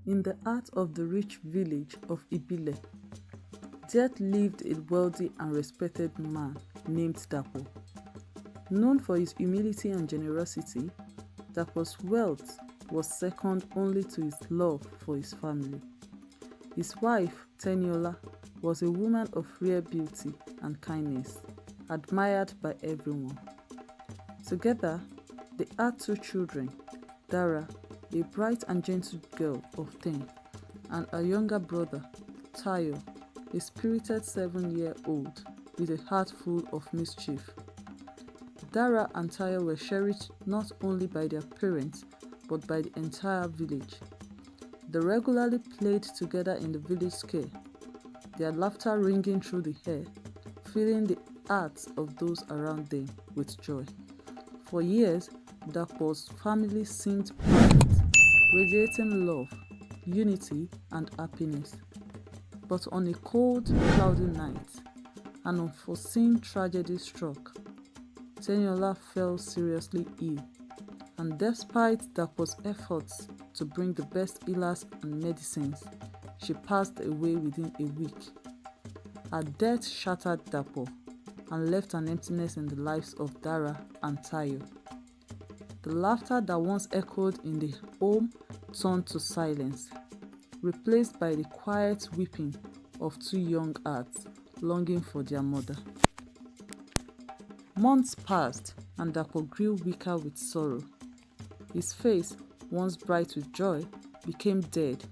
In the heart of the rich village of Ibile, there lived a wealthy and respected man named Dapo. Known for his humility and generosity, Dapo's wealth was second only to his love for his family. His wife, Teniola, was a woman of rare beauty and kindness, admired by everyone. Together, they had two children, Dara, a bright and gentle girl of 10, and a younger brother, Tayo, a spirited 7-year-old with a heart full of mischief. Dara and Tayo were cherished not only by their parents but by the entire village. They regularly played together in the village square, their laughter ringing through the air, filling the hearts of those around them with joy. For years, Dapo's family seemed perfect, radiating love, unity, and happiness. But on a cold, cloudy night, an unforeseen tragedy struck. Teniola fell seriously ill, and despite Dapo's efforts to bring the best healers and medicines, she passed away within a week. Her death shattered Dapo and left an emptiness in the lives of Dara and Tayo. The laughter that once echoed in the home turned to silence, replaced by the quiet weeping of two young hearts longing for their mother. Months passed, and Dapo grew weaker with sorrow. His face, once bright with joy, became dead,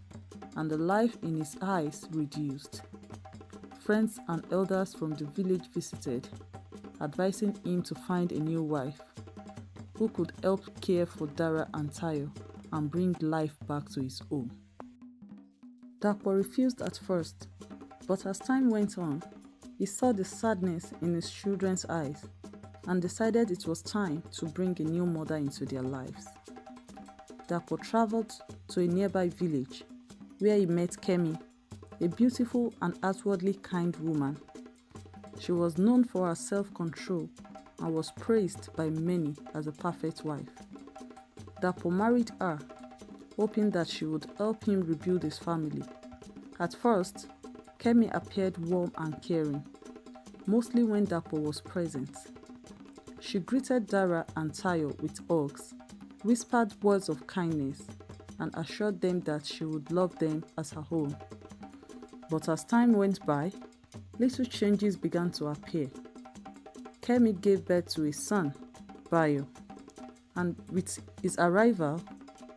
and the life in his eyes reduced. Friends and elders from the village visited, advising him to find a new wife who could help care for Dara and Tayo and bring life back to his home. Dapo refused at first, but as time went on, he saw the sadness in his children's eyes and decided it was time to bring a new mother into their lives. Dapo traveled to a nearby village where he met Kemi, a beautiful and outwardly kind woman. She was known for her self-control and was praised by many as a perfect wife. Dapo married her, hoping that she would help him rebuild his family. At first, Kemi appeared warm and caring, mostly when Dapo was present. She greeted Dara and Tayo with hugs, whispered words of kindness, and assured them that she would love them as her own. But as time went by, little changes began to appear. Kemi gave birth to a son, Bayo, and with his arrival,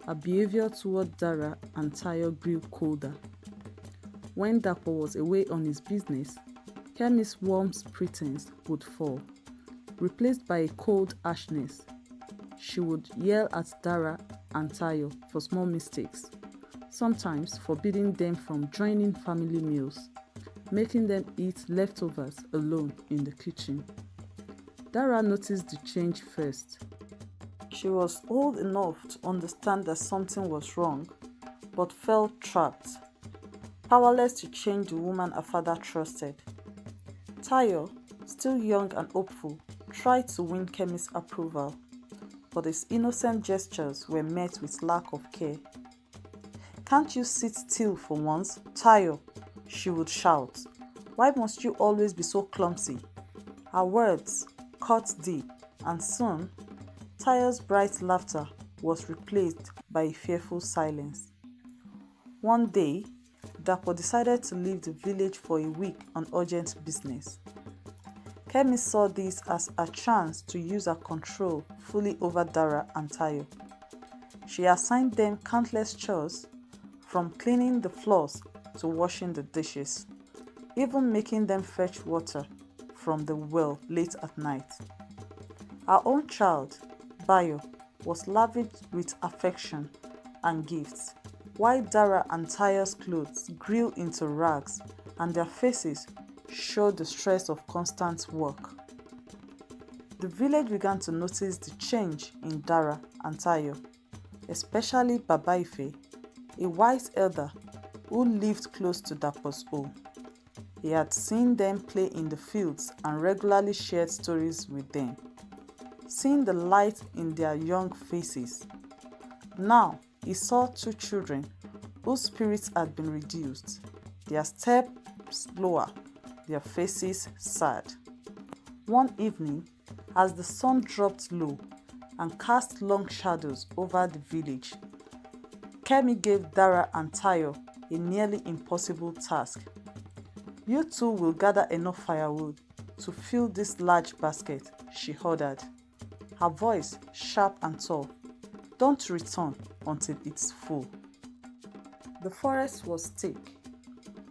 her behavior toward Dara and Tayo grew colder. When Dapo was away on his business, Kemi's warm pretense would fall, replaced by a cold harshness. She would yell at Dara and Tayo for small mistakes, sometimes forbidding them from joining family meals, making them eat leftovers alone in the kitchen. Dara noticed the change first. She was old enough to understand that something was wrong, but felt trapped, powerless to change the woman her father trusted. Tayo, still young and hopeful, tried to win Kemi's approval, but his innocent gestures were met with lack of care. "Can't you sit still for once, Tayo?" she would shout. "Why must you always be so clumsy?" Her words cut deep, and soon, Tayo's bright laughter was replaced by a fearful silence. One day, Dapo decided to leave the village for a week on urgent business. Kemi saw this as a chance to use her control fully over Dara and Tayo. She assigned them countless chores, from cleaning the floors to washing the dishes, even making them fetch water from the well late at night. Our own child, Bayo, was lavished with affection and gifts, while Dara and Tayo's clothes grew into rags and their faces showed the stress of constant work. The village began to notice the change in Dara and Tayo, especially Baba Ife, a wise elder who lived close to Dapo's home. He had seen them play in the fields and regularly shared stories with them. Seeing the light in their young faces, now he saw two children whose spirits had been reduced, their steps lower, their faces sad. One evening, as the sun dropped low and cast long shadows over the village, Kemi gave Dara and Tayo a nearly impossible task. "You two will gather enough firewood to fill this large basket," she ordered, her voice sharp and tough. "Don't return until it's full." The forest was thick,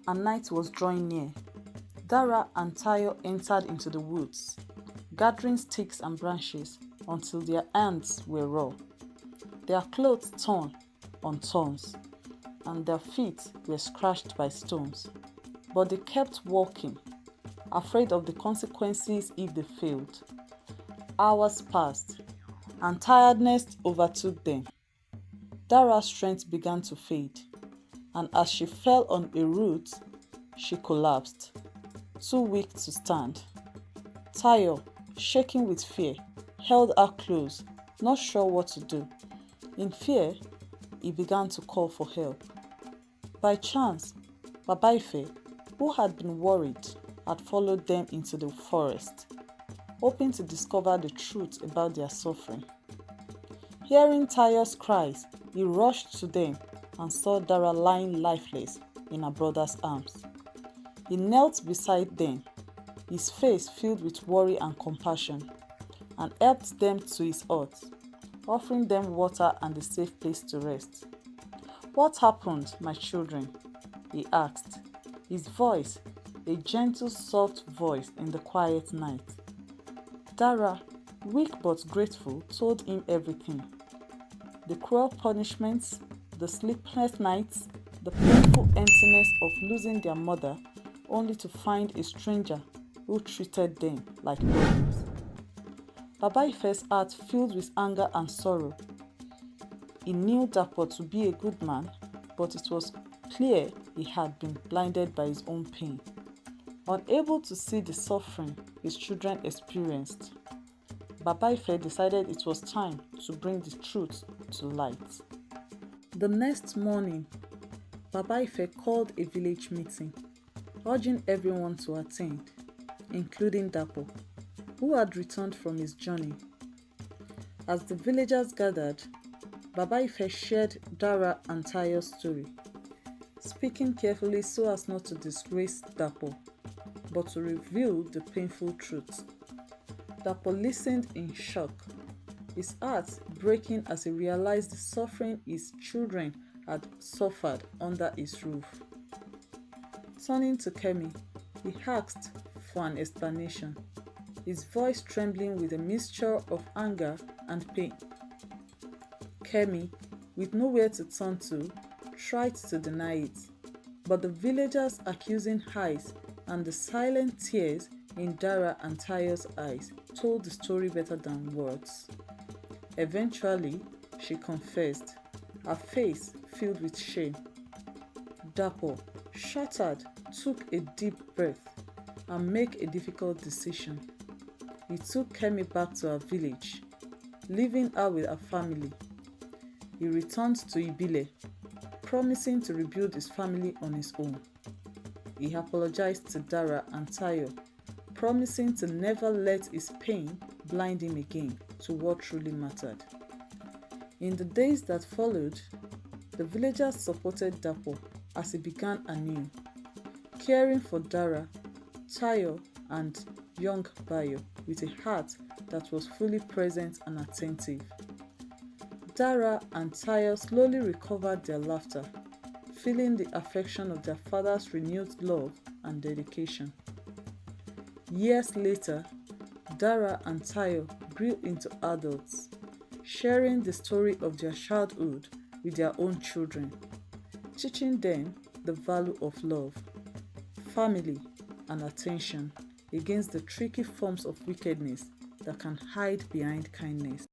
and night was drawing near. Dara and Tayo entered into the woods, gathering sticks and branches until their hands were raw, their clothes torn on thorns, and their feet were scratched by stones. But they kept walking, afraid of the consequences if they failed. Hours passed, and tiredness overtook them. Dara's strength began to fade, and as she fell on a root, she collapsed, too weak to stand. Tayo, shaking with fear, held her close, not sure what to do. In fear, he began to call for help. By chance, Baba Ife, who had been worried, had followed them into the forest, hoping to discover the truth about their suffering. Hearing Tayo's cries, he rushed to them and saw Dara lying lifeless in her brother's arms. He knelt beside them, his face filled with worry and compassion, and helped them to his hut, offering them water and a safe place to rest. "What happened, my children?" he asked, his voice a gentle, soft voice in the quiet night. Dara, weak but grateful, told him everything. The cruel punishments, the sleepless nights, the painful emptiness of losing their mother only to find a stranger who treated them like brothers. Baba Ife's heart filled with anger and sorrow. He knew Dapo to be a good man, but it was clear he had been blinded by his own pain, unable to see the suffering his children experienced. Baba Ife decided it was time to bring the truth to light. The next morning, Baba Ife called a village meeting, urging everyone to attend, including Dapo, who had returned from his journey. As the villagers gathered, Baba Ife shared Dara and Tayo's story, speaking carefully so as not to disgrace Dapo, but to reveal the painful truth. Dapo listened in shock, his heart breaking as he realized the suffering his children had suffered under his roof. Turning to Kemi, he asked for an explanation, his voice trembling with a mixture of anger and pain. Kemi, with nowhere to turn to, tried to deny it, but the villagers' accusing eyes and the silent tears in Dara and Tayo's eyes told the story better than words. Eventually, she confessed, her face filled with shame. Dapo, shattered, took a deep breath and made a difficult decision. He took Kemi back to her village, leaving her with her family. He returned to Ibile, promising to rebuild his family on his own. He apologized to Dara and Tayo, promising to never let his pain blind him again to what truly mattered. In the days that followed, the villagers supported Dapo as he began anew, caring for Dara, Tayo, and young Bayo with a heart that was fully present and attentive. Dara and Tayo slowly recovered their laughter, feeling the affection of their father's renewed love and dedication. Years later, Dara and Tayo grew into adults, sharing the story of their childhood with their own children, teaching them the value of love, family, and attention against the tricky forms of wickedness that can hide behind kindness.